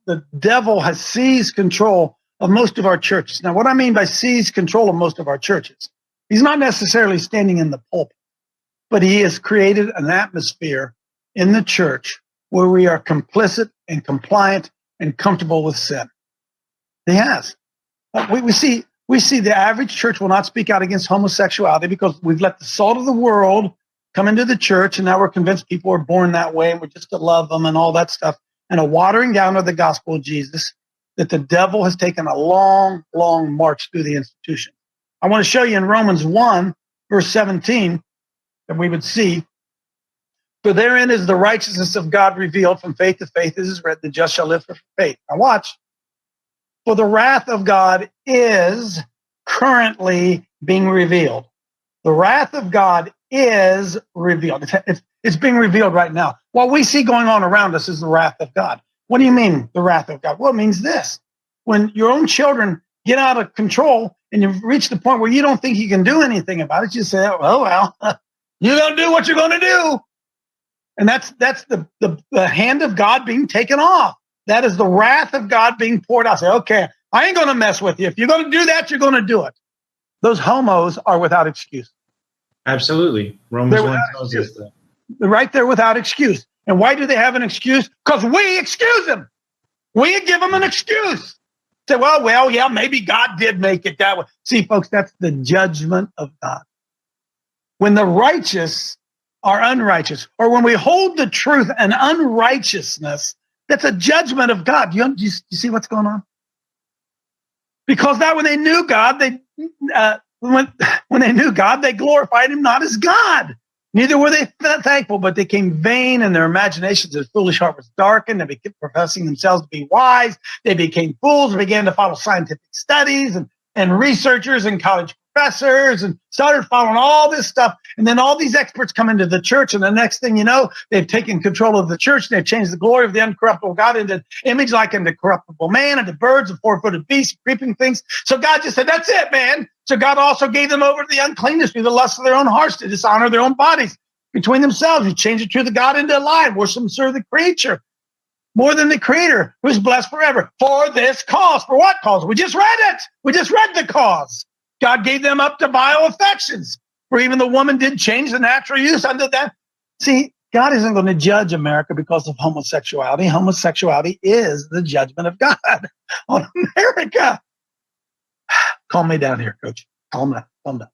the devil has seized control of most of our churches. Now, what I mean by seized control of most of our churches, he's not necessarily standing in the pulpit, but he has created an atmosphere in the church where we are complicit and compliant and comfortable with sin. He has. We see the average church will not speak out against homosexuality because we've let the salt of the world come into the church, and now we're convinced people are born that way and we're just to love them and all that stuff, and a watering down of the gospel of Jesus that the devil has taken a long, long march through the institution. I want to show you in Romans 1, verse 17, that we would see, for therein is the righteousness of God revealed from faith to faith, as is written, the just shall live for faith. Now watch. For the wrath of God is currently being revealed. The wrath of God is revealed. It's being revealed right now. What we see going on around us is the wrath of God. What do you mean, the wrath of God? Well, it means this. When your own children get out of control and you've reached the point where you don't think you can do anything about it, you say, oh, well, you're going to do what you're going to do. And that's the hand of God being taken off. That is the wrath of God being poured out. Say, okay, I ain't going to mess with you. If you're going to do that, you're going to do it. Those homos are without excuse. Absolutely. Romans 1 tells us that. They're right there without excuse. And why do they have an excuse? Because we excuse them. We give them an excuse. Say, well, yeah, maybe God did make it that way. See, folks, that's the judgment of God. When the righteous are unrighteous, or when we hold the truth and unrighteousness, that's a judgment of God. You see what's going on? Because that when they knew God, when they knew God, they glorified him not as God. Neither were they thankful, but they became vain, and their imaginations, their foolish heart was darkened. They became professing themselves to be wise. They became fools and began to follow scientific studies and researchers and college professors and started following all this stuff. And then all these experts come into the church, and the next thing you know, they've taken control of the church. They've changed the glory of the uncorruptible God into image like into corruptible man, into birds and four-footed beasts, creeping things. So God just said, that's it, man. So God also gave them over to the uncleanness through the lust of their own hearts to dishonor their own bodies between themselves. You change the truth of God into a lie, worship and serve the creature more than the creator, who is blessed forever. For this cause. For what cause? We just read it. We just read the cause. God gave them up to vile affections, for even the woman did change the natural use unto that. See, God isn't going to judge America because of homosexuality. Homosexuality is the judgment of God on America. Calm me down here, Coach. Calm down.